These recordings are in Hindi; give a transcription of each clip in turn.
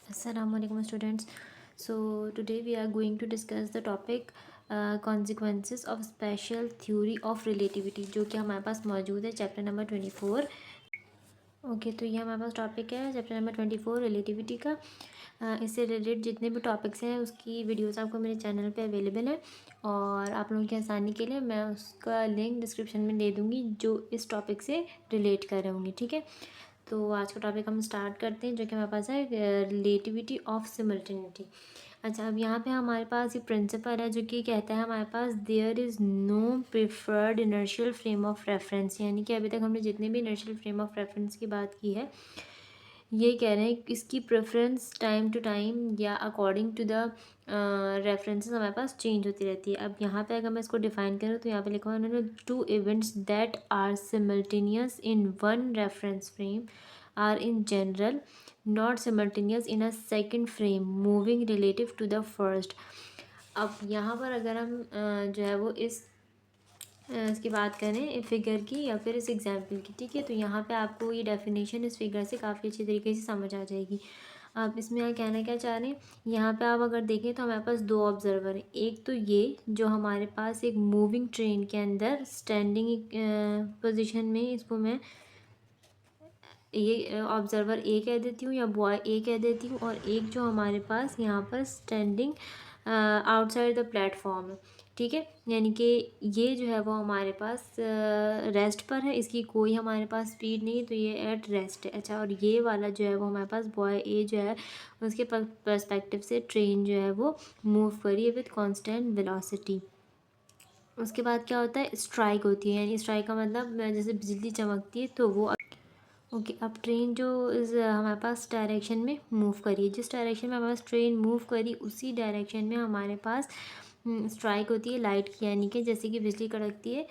Assalamualaikum students. So today we are going to discuss the topic consequences of special theory of relativity जो कि हमारे पास मौजूद है चैप्टर नंबर 24। ओके, तो ये हमारे पास टॉपिक है चैप्टर नंबर 24 रिलेटिविटी का। इससे रिलेटेड जितने भी टॉपिक्स हैं उसकी वीडियोस आपको मेरे चैनल पे अवेलेबल है और आप लोगों की आसानी के लिए मैं उसका लिंक डिस्क्रिप्शन में दे दूँगी जो इस टॉपिक से रिलेट कर रहे होंगे। ठीक है, तो आज का टॉपिक हम स्टार्ट करते हैं जो कि हमारे पास है रिलेटिविटी ऑफ सिमल्टेनिटी। अच्छा, अब यहाँ पे हमारे पास ये प्रिंसिपल है जो कि कहता है हमारे पास there is no preferred inertial frame of reference, यानी कि अभी तक हमने जितने भी इनर्शियल फ्रेम ऑफ रेफरेंस की बात की है ये कह रहे हैं कि इसकी प्रेफरेंस टाइम टू टाइम या अकॉर्डिंग टू द रेफरेंसेस हमारे पास चेंज होती रहती है। अब यहाँ पे अगर मैं इसको डिफाइन करूँ तो यहाँ पे लिखा हुआ है उन्होंने two events that are simultaneous in one reference frame are in general not simultaneous in a second frame moving relative to the first. अब यहाँ पर अगर हम जो है वो इसकी बात करें फिगर की या फिर इस एग्जाम्पल की, ठीक है, तो यहाँ पे आपको ये डेफिनेशन इस फिगर से काफ़ी अच्छी तरीके से समझ आ जाएगी। आप इसमें यहाँ कहना क्या चाह रहे हैं, यहाँ पे आप अगर देखें तो हमारे पास दो ऑब्जर्वर हैं। एक तो ये जो हमारे पास एक मूविंग ट्रेन के अंदर स्टैंडिंग पोजीशन में, इसको मैं ये ऑब्जर्वर ए कह देती हूँ या बॉय ए कह देती हूँ, और एक जो हमारे पास यहाँ पर स्टैंडिंग आउटसाइड द प्लेटफॉर्म है। ठीक है, यानी कि ये जो है वो हमारे पास रेस्ट पर है, इसकी कोई हमारे पास स्पीड नहीं है, तो ये एट रेस्ट है। अच्छा, और ये वाला जो है वो हमारे पास बॉय ए जो है उसके पर्सपेक्टिव से ट्रेन जो है वो मूव करी है विथ कांस्टेंट वेलोसिटी। उसके बाद क्या होता है, स्ट्राइक होती है, यानी स्ट्राइक का मतलब जैसे बिजली चमकती है तो वो ओके। अब ट्रेन जो इस हमारे पास डायरेक्शन में मूव करी, जिस डायरेक्शन में हमारे पास ट्रेन मूव करी उसी डायरेक्शन में हमारे पास स्ट्राइक होती है लाइट की, यानी कि जैसे कि बिजली कड़कती है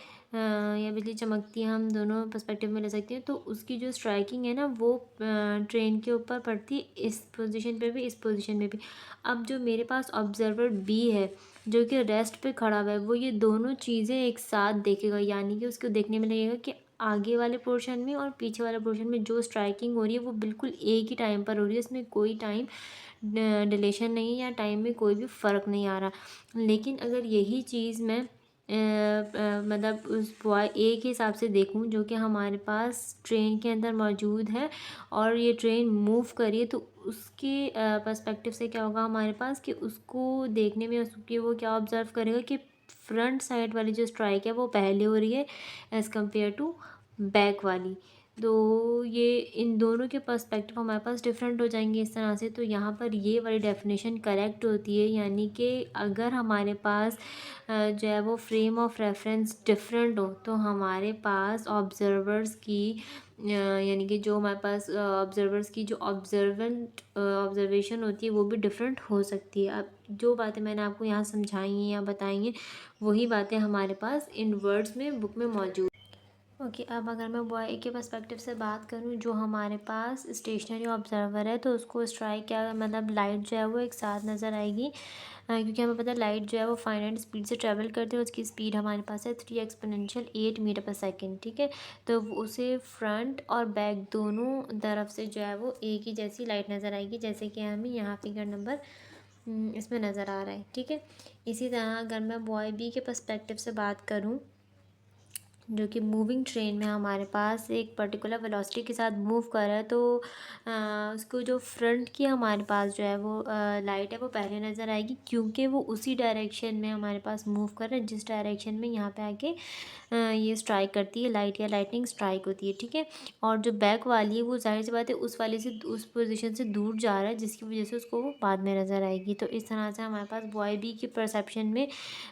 या बिजली चमकती है, हम दोनों पर्सपेक्टिव में ले सकते हैं। तो उसकी जो स्ट्राइकिंग है ना वो ट्रेन के ऊपर पड़ती है, इस पोजीशन पे भी इस पोजीशन में भी। अब जो मेरे पास ऑब्जर्वर बी है जो कि रेस्ट पे खड़ा हुआ है, वो ये दोनों चीज़ें एक साथ देखेगा, यानी कि उसको देखने में लगेगा कि आगे वाले पोर्शन में और पीछे वाले पोर्शन में जो स्ट्राइकिंग हो रही है वो बिल्कुल एक ही टाइम पर हो रही है, इसमें कोई टाइम डिलेशन नहीं है या टाइम में कोई भी फ़र्क नहीं आ रहा। लेकिन अगर यही चीज़ मैं मतलब उस बॉय ए के हिसाब से देखूं जो कि हमारे पास ट्रेन के अंदर मौजूद है और ये ट्रेन मूव करिए, तो उसके पर्सपेक्टिव से क्या होगा हमारे पास कि उसको देखने में उसकी वो क्या ऑब्ज़र्व करेगा कि फ्रंट साइड वाली जो स्ट्राइक है वो पहले हो रही है एज़ कम्पेयर टू बैक वाली। तो ये इन दोनों के पर्सपेक्टिव हमारे पास डिफरेंट हो जाएंगे इस तरह से। तो यहाँ पर ये वाली डेफिनेशन करेक्ट होती है, यानी कि अगर हमारे पास जो है वो फ्रेम ऑफ रेफरेंस डिफरेंट हो तो हमारे पास ऑब्जर्वर्स की यानी कि जो हमारे पास ऑब्जर्वर्स की जो ऑब्जर्वेशन होती है वो भी डिफरेंट हो सकती है। अब जो बातें मैंने आपको यहाँ समझाई हैं या बताई हैं वही बातें हमारे पास इन वर्ड्स में बुक में मौजूद। ओके, अब अगर मैं बॉय ए के पर्सपेक्टिव से बात करूँ जो हमारे पास स्टेशनरी ऑब्जर्वर है, तो उसको स्ट्राइक क्या मतलब लाइट जो है वो एक साथ नज़र आएगी, क्योंकि हमें पता है लाइट जो है वो फाइनाइट स्पीड से ट्रैवल करती है, उसकी स्पीड हमारे पास है 3 एक्सपोनेंशियल 8 मीटर पर सेकेंड। ठीक है, तो उसे फ्रंट और बैक दोनों तरफ से जो है वो एक ही जैसी लाइट नज़र आएगी, जैसे कि हमें यहाँ फिगर नंबर इसमें नज़र आ रहा है। ठीक है, इसी तरह अगर मैं बॉय बी के पर्सपेक्टिव से बात करूँ जो कि मूविंग ट्रेन में हमारे पास एक पर्टिकुलर वेलोसिटी के साथ मूव कर रहा है, तो उसको जो फ्रंट की हमारे पास जो है वो लाइट है वो पहले नज़र आएगी, क्योंकि वो उसी डायरेक्शन में हमारे पास मूव कर रहा है जिस डायरेक्शन में यहाँ पे आके ये स्ट्राइक करती है लाइट या लाइटनिंग स्ट्राइक होती है। ठीक है, और जो बैक वाली है वो जाहिर सी बात है उस वाले से उस पोजीशन से दूर जा रहा है, जिसकी वजह से उसको वो बाद में नज़र आएगी। तो इस तरह से हमारे पास बॉय बी की परसेप्शन में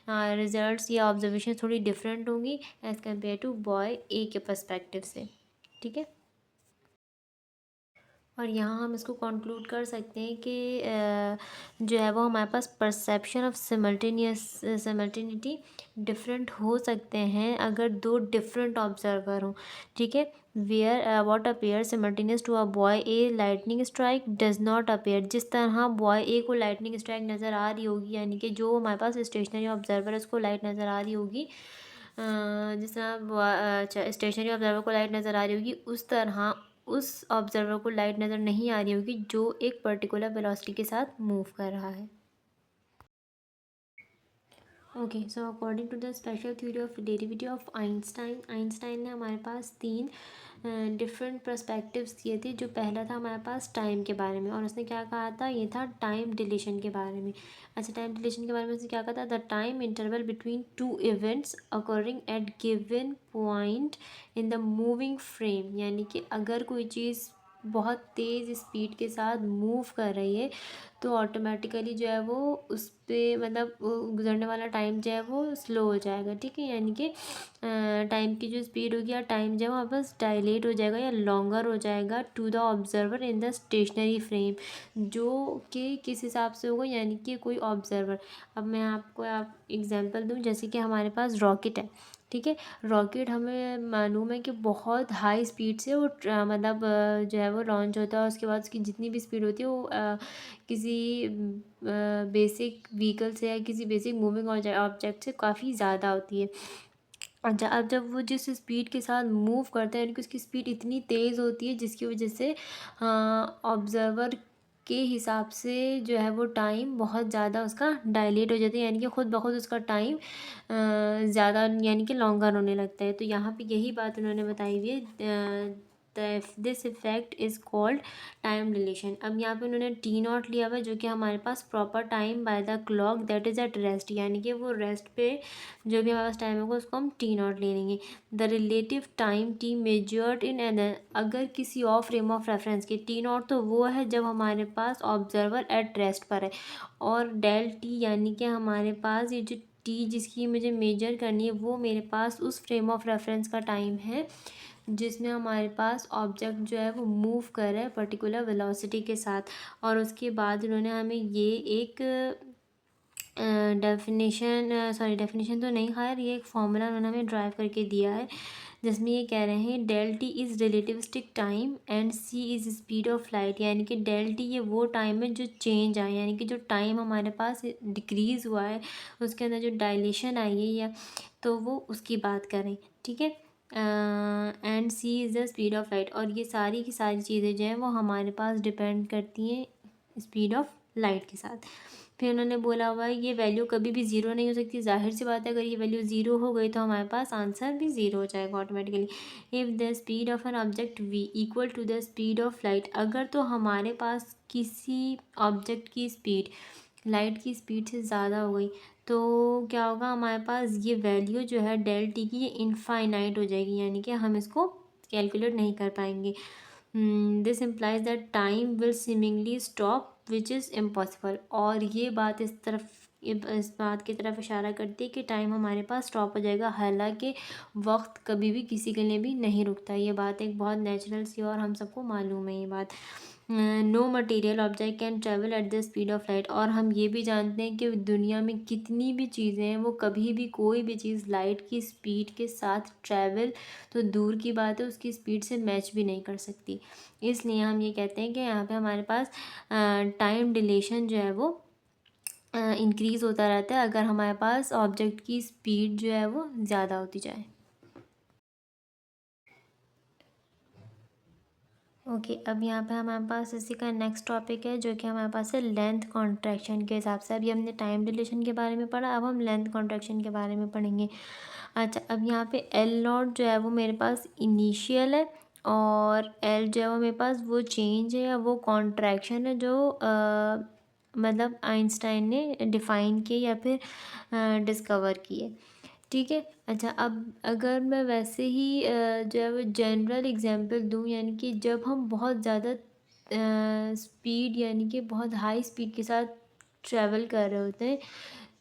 रिजल्ट्स या ऑब्जर्वेशन थोड़ी डिफरेंट होंगी एज़ कम्पेयर टू बॉय ए के पर्सपेक्टिव से। ठीक है, और यहाँ हम इसको कंक्लूड कर सकते हैं कि जो है वो हमारे पास परसेप्शन ऑफ सिमल्टेनिटी डिफरेंट हो सकते हैं अगर दो डिफरेंट ऑब्जर्वर हों। ठीक है, where what appear simultaneous to a boy a lightning strike does not appear, जिस तरह बॉय ए को लाइटनिंग स्ट्राइक नज़र आ रही होगी, यानी कि जो हमारे पास स्टेशनरी ऑब्जर्वर है उसको लाइट नज़र आ रही होगी, जिस तरह स्टेशनरी ऑब्जर्वर को लाइट नज़र आ रही होगी उस तरह उस ऑब्जर्वर को लाइट नज़र नहीं आ रही होगी जो एक पर्टिकुलर वेलोसिटी के साथ मूव कर रहा है। Okay, so according to the special theory of relativity of Einstein ने हमारे पास तीन डिफरेंट पर्सपेक्टिव्स दिए थे। जो पहला था हमारे पास टाइम के बारे में, और उसने क्या कहा था, ये था टाइम डिलेशन के बारे में। अच्छा, टाइम डिलेशन के बारे में उसने क्या कहा था, the time interval between two events according eight given point in the moving frame, यानी कि अगर कोई चीज़ बहुत तेज़ स्पीड के साथ मूव कर रही है तो ऑटोमेटिकली जो है वो उस पर मतलब गुजरने वाला टाइम जो है वो स्लो हो जाएगा। ठीक है, यानी कि टाइम की जो स्पीड होगी या टाइम जो है वो वापस डायलेट हो जाएगा या लॉन्गर हो जाएगा to the observer in the stationary frame, जो कि किस हिसाब से होगा, यानी कि कोई ऑब्जर्वर। अब मैं आपको एग्जांपल दूं, जैसे कि हमारे पास रॉकेट है। ठीक है, रॉकेट हमें मालूम है कि बहुत हाई स्पीड से वो मतलब जो है वो लॉन्च होता है। उसके बाद उसकी जितनी भी स्पीड होती है वो किसी बेसिक व्हीकल से या किसी बेसिक मूविंग ऑब्जेक्ट से काफ़ी ज़्यादा होती है। अच्छा, अब जब वो जिस स्पीड के साथ मूव करता है, यानी कि उसकी स्पीड इतनी तेज़ होती है जिसकी वजह से ऑब्जर्वर के हिसाब से जो है वो टाइम बहुत ज़्यादा उसका डायलेट हो जाता है, यानी कि खुद ब खुद उसका टाइम ज़्यादा यानी कि लॉन्गर होने लगता है। तो यहाँ पे यही बात उन्होंने बताई हुई है, this effect is called time deletion. अब यहाँ पे उन्होंने टी नॉट लिया हुआ है, जो कि हमारे पास proper time by the clock that is at rest, यानी कि वो रेस्ट पे जो भी हमारे पास टाइम होगा उसको हम टी नॉट ले लेंगे। The relative time T measured in an, अगर किसी और फ्रेम ऑफ रेफरेंस की टी नॉट तो वो है जब हमारे पास ऑब्जर्वर एट रेस्ट पर है, और डेल टी यानी कि हमारे पास ये जो टी जिसकी मुझे मेजर करनी है वो मेरे पास उस फ्रेम ऑफ रेफरेंस का टाइम है जिसमें हमारे पास ऑब्जेक्ट जो है वो मूव कर रहा है पर्टिकुलर वेलोसिटी के साथ। और उसके बाद उन्होंने हमें ये एक डेफिनेशन तो नहीं, खैर ये एक फॉर्मूला उन्होंने हमें ड्राइव करके दिया है, जिसमें ये कह रहे हैं del t is relativistic time and c is speed of light, यानी कि डेल टी ये वो टाइम है जो चेंज आया, यानी कि जो टाइम हमारे पास डिक्रीज़ हुआ है उसके अंदर जो डायलेशन आई है या तो वो उसकी बात करें। ठीक है, and c is the speed of light, और ये सारी की सारी चीज़ें जो हैं वो हमारे पास डिपेंड करती हैं स्पीड ऑफ लाइट के साथ। फिर उन्होंने बोला हुआ है ये वैल्यू कभी भी ज़ीरो नहीं हो सकती। ज़ाहिर सी बात है, अगर ये वैल्यू ज़ीरो हो गई तो हमारे पास आंसर भी ज़ीरो हो जाएगा automatically. If the speed of an object v equal to the speed of light, अगर तो हमारे पास किसी ऑब्जेक्ट की स्पीड लाइट की स्पीड से ज़्यादा हो गई तो क्या होगा, हमारे पास ये वैल्यू जो है डेल टी की ये इनफाइनाइट हो जाएगी, यानी कि हम इसको कैलकुलेट नहीं कर पाएंगे। This implies that time will seemingly stop which is impossible, और ये बात इस बात की तरफ इशारा करती है कि टाइम हमारे पास स्टॉप हो जाएगा, हालांकि वक्त कभी भी किसी के लिए भी नहीं रुकता। ये बात एक बहुत नेचुरल सी और हम सबको मालूम है ये बात। No material object can travel at the speed of light, और हम ये भी जानते हैं कि दुनिया में कितनी भी चीज़ें हैं वो कभी भी कोई भी चीज़ लाइट की स्पीड के साथ ट्रैवल तो दूर की बात है उसकी स्पीड से मैच भी नहीं कर सकती। इसलिए हम ये कहते हैं कि यहाँ पे हमारे पास टाइम डिलेशन जो है वो इंक्रीज़ होता रहता है अगर हमारे पास ऑब्जेक्ट की स्पीड जो है वो ज़्यादा होती जाए। ओके, अब यहाँ पे हमारे पास इसी का नेक्स्ट टॉपिक है जो कि हमारे पास है लेंथ कॉन्ट्रैक्शन के हिसाब से। अभी हमने टाइम डिलेशन के बारे में पढ़ा, अब हम लेंथ कॉन्ट्रैक्शन के बारे में पढ़ेंगे। अच्छा, अब यहाँ पे एल नॉट जो है वो मेरे पास इनिशियल है, और एल जो है वो मेरे पास वो चेंज है या वो कॉन्ट्रैक्शन है जो मतलब आइंस्टाइन ने डिफ़ाइन की या फिर डिस्कवर की है। ठीक है, अच्छा, अब अगर मैं वैसे ही जो है वो जनरल एग्जांपल दूँ, यानी कि जब हम बहुत ज़्यादा स्पीड यानी कि बहुत हाई स्पीड के साथ ट्रैवल कर रहे होते हैं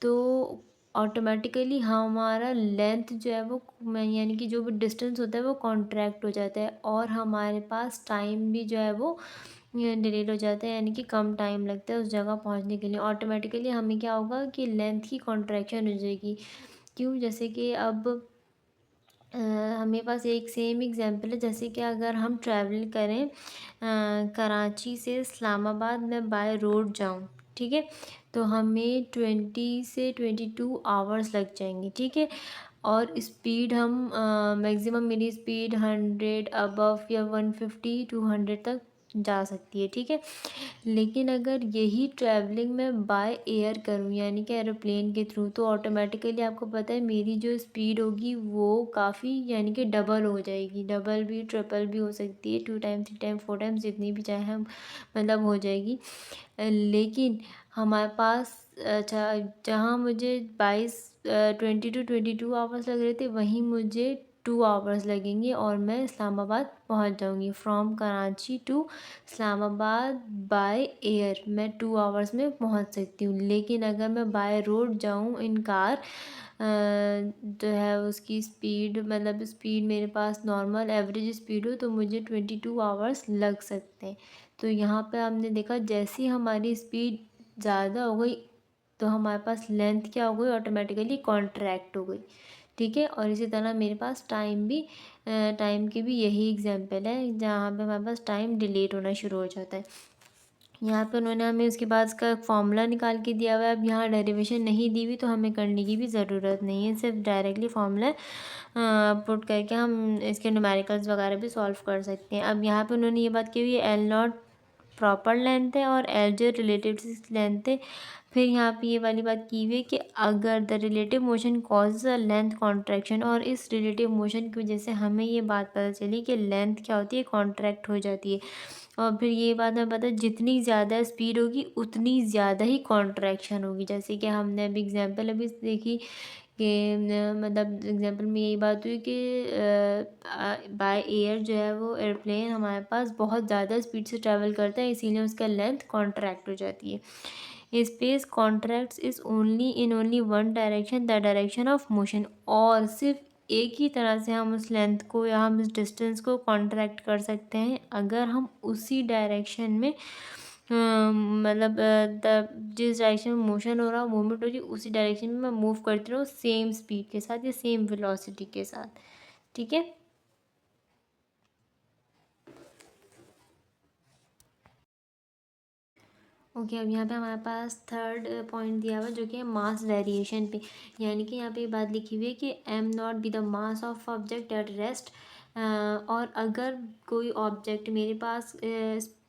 तो ऑटोमेटिकली हमारा लेंथ जो है वो यानी कि जो भी डिस्टेंस होता है वो कॉन्ट्रैक्ट हो जाता है, और हमारे पास टाइम भी जो है वो डिलेट हो जाता है, यानी कि कम टाइम लगता है उस जगह पहुंचने के लिए। ऑटोमेटिकली हमें क्या होगा कि लेंथ की कॉन्ट्रैक्शन हो जाएगी। क्यों, जैसे कि अब हमें पास एक सेम एग्जांपल है, जैसे कि अगर हम ट्रैवल करें कराची से इस्लामाबाद में बाय रोड जाऊं, ठीक है, तो हमें 20 से 22 आवर्स लग जाएंगे। ठीक है, और स्पीड हम मैक्सिमम मेरी स्पीड 100 अबव या 150 200 तक जा सकती है, ठीक है। लेकिन अगर यही ट्रैवलिंग मैं बाय एयर करूँ यानी कि एरोप्लेन के थ्रू, तो ऑटोमेटिकली आपको पता है मेरी जो स्पीड होगी वो काफ़ी यानी कि डबल हो जाएगी, डबल भी ट्रिपल भी हो सकती है, 2 टाइम 3 टाइम 4 टाइम जितनी भी चाहे हम मतलब हो जाएगी। लेकिन हमारे पास अच्छा जहाँ मुझे 22 आवर्स लग रहे थे वहीं मुझे 2 आवर्स लगेंगे और मैं इस्लामाबाद पहुँच जाऊँगी। From Karachi to Islamabad by air मैं 2 आवर्स में पहुँच सकती हूँ। लेकिन अगर मैं बाय रोड जाऊँ इन कार जो है उसकी स्पीड मतलब स्पीड मेरे पास नॉर्मल एवरेज स्पीड हो तो मुझे 22 आवर्स लग सकते हैं। तो यहाँ पे आपने देखा जैसी हमारी स्पीड ज़्यादा हो गई तो हमारे पास लेंथ क्या हो गई, ऑटोमेटिकली कॉन्ट्रैक्ट हो गई, ठीक है। और इसी तरह मेरे पास टाइम की भी यही एग्जांपल है जहाँ पे हमारे पास टाइम डिलेट होना शुरू हो जाता है। यहाँ पे उन्होंने हमें उसके बाद इसका फॉर्मूला निकाल के दिया हुआ है। अब यहाँ डेरिवेशन नहीं दी हुई तो हमें करने की भी ज़रूरत नहीं है, सिर्फ डायरेक्टली फॉर्मूला पुट करके हम इसके न्यूमेरिकल्स वगैरह भी सॉल्व कर सकते हैं। अब यहाँ पे उन्होंने ये बात की हुई है एल नॉट प्रॉपर लेंथ है और एल जो रिलेटिव लेंथ है। फिर यहाँ पे ये वाली बात की हुई है कि अगर the relative motion cause a length contraction, और इस रिलेटिव मोशन की वजह से हमें ये बात पता चली कि लेंथ क्या होती है, कॉन्ट्रैक्ट हो जाती है। और फिर ये बात हमें पता है जितनी ज़्यादा स्पीड होगी उतनी ज़्यादा ही कॉन्ट्रैक्शन होगी। जैसे कि हमने अभी एग्जांपल अभी देखी कि मतलब एग्जांपल में यही बात हुई कि बाय एयर जो है वो एयरप्लेन हमारे पास बहुत ज़्यादा स्पीड से ट्रैवल करता है, इसीलिए उसका लेंथ कॉन्ट्रैक्ट हो जाती है। Space contracts is only in only one direction, the direction of motion. और सिर्फ एक ही तरह से हम उस लेंथ को या हम उस डिस्टेंस को कॉन्ट्रैक्ट कर सकते हैं अगर हम उसी डायरेक्शन में मतलब जिस डायरेक्शन में मोशन हो रहा मूवमेंट हो रही उसी डायरेक्शन में मैं मूव करती रहूँ सेम स्पीड के साथ या सेम वेलोसिटी के साथ, ठीक है। ओके अब यहाँ पे हमारे पास थर्ड पॉइंट दिया हुआ है जो कि है मास वेरिएशन पे। यानी कि यहाँ पे बात लिखी हुई है कि am not be the mass of object at rest. और अगर कोई ऑब्जेक्ट मेरे पास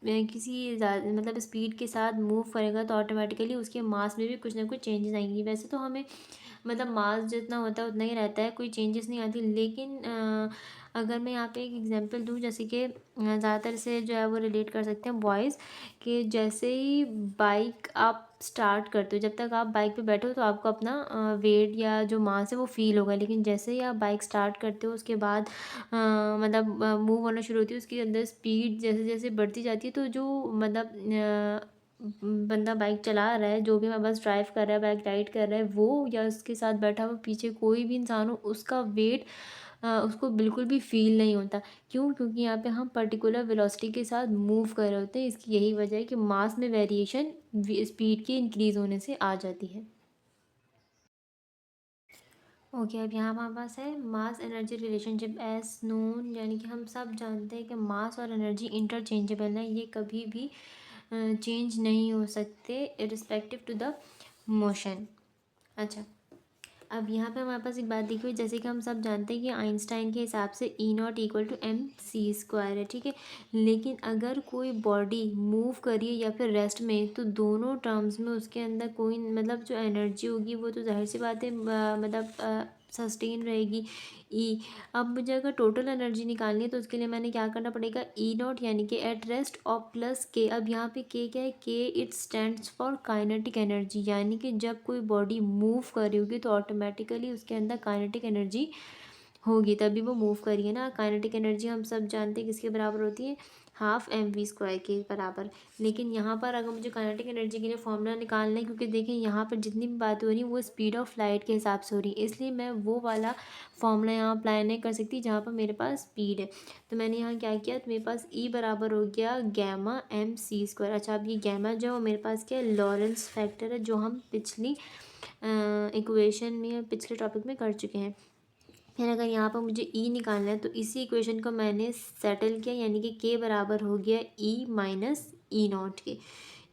किसी मतलब स्पीड के साथ मूव करेगा तो ऑटोमेटिकली उसके मास में भी कुछ ना कुछ चेंजेस आएंगी। वैसे तो हमें मतलब मास जितना होता है उतना ही रहता है, कोई चेंजेस नहीं आती। लेकिन अगर मैं यहाँ पे एक एग्जांपल दूँ जैसे कि ज़्यादातर से जो है वो रिलेट कर सकते हैं बॉयज़ कि जैसे ही बाइक आप स्टार्ट करते हो, जब तक आप बाइक पे बैठो तो आपको अपना वेट या जो मास है वो फील होगा। लेकिन जैसे ही आप बाइक स्टार्ट करते हो उसके बाद मतलब मूव होना शुरू होती है, उसके अंदर स्पीड जैसे जैसे बढ़ती जाती है तो जो मतलब बंदा बाइक चला रहा है, जो भी मैं बस ड्राइव कर रहा है बाइक राइड कर रहा है वो या उसके साथ बैठा हुआ पीछे कोई भी इंसान हो उसका वेट उसको बिल्कुल भी फील नहीं होता। क्यों? क्योंकि यहाँ पे हम पर्टिकुलर वेलोसिटी के साथ मूव कर रहे होते हैं। इसकी यही वजह है कि मास में वेरिएशन स्पीड के इंक्रीज़ होने से आ जाती है। ओके अब यहाँ हमारे पास है mass energy relationship as known. यानी कि हम सब जानते हैं कि मास और एनर्जी इंटरचेंजेबल है, ये कभी भी चेंज नहीं हो सकते रिस्पेक्टिव टू द मोशन। अच्छा अब यहाँ पे हमारे पास एक बात देखी हुई जैसे कि हम सब जानते हैं कि आइंस्टाइन के हिसाब से E not equal to M C square है, ठीक है। लेकिन अगर कोई बॉडी मूव करिए या फिर रेस्ट में तो दोनों टर्म्स में उसके अंदर कोई मतलब जो एनर्जी होगी वो तो जाहिर सी बात है मतलब सस्टेन रहेगी ई। अब मुझे अगर टोटल एनर्जी निकालनी है तो उसके लिए मैंने क्या करना पड़ेगा ई नॉट यानी कि एट रेस्ट और प्लस के। अब यहाँ पे के क्या है, के it stands for kinetic energy. यानी कि जब कोई बॉडी मूव कर रही होगी तो ऑटोमेटिकली उसके अंदर काइनेटिक एनर्जी होगी, तभी वो मूव करिए ना। काइनेटिक एनर्जी हम सब जानते हैं किसके बराबर होती है, हाफ एम वी स्क्वायर के बराबर। लेकिन यहाँ पर अगर मुझे काइनेटिक एनर्जी के लिए फॉर्मूला निकालना है, क्योंकि देखें यहाँ पर जितनी भी बात हो रही है वो स्पीड ऑफ लाइट के हिसाब से हो रही है, इसलिए मैं वो वाला फॉर्मूला यहाँ अप्लाई नहीं कर सकती जहाँ पर मेरे पास स्पीड है। तो मैंने यहाँ क्या किया, तो मेरे पास ई बराबर हो गया गैमा एम सी स्क्वायर। अच्छा अब ये गैमा जो है मेरे पास क्या है, लॉरेंस फैक्टर है, जो हम पिछली इक्वेशन में पिछले टॉपिक में कर चुके हैं। फिर अगर यहाँ पर मुझे ई निकालना है तो इसी इक्वेशन को मैंने सेटल किया, यानी कि के बराबर हो गया ई माइनस ई नॉट के।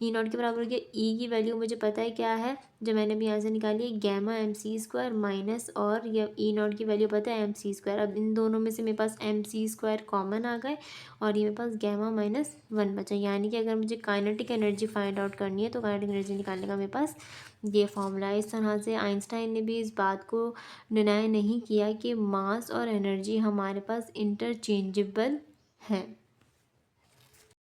ई नॉट के बराबर हो गया, ई की वैल्यू मुझे पता है क्या है, जो मैंने भी यहाँ से निकाली है, गैमा एम सी स्क्वायर माइनस, और ये ई नॉट की वैल्यू पता है एम सी स्क्वायर। अब इन दोनों में से मेरे पास एम सी स्क्वायर कॉमन आ गए और ये मेरे पास गैमा माइनस वन बचा। यानी कि अगर मुझे काइनेटिक एनर्जी फाइंड आउट करनी है तो काइनेटिक एनर्जी निकालने का मेरे पास ये फॉर्मूला है। इस तरह से आइंस्टाइन ने भी इस बात को डिनाई नहीं किया कि मास और एनर्जी हमारे पास इंटरचेंजेबल है।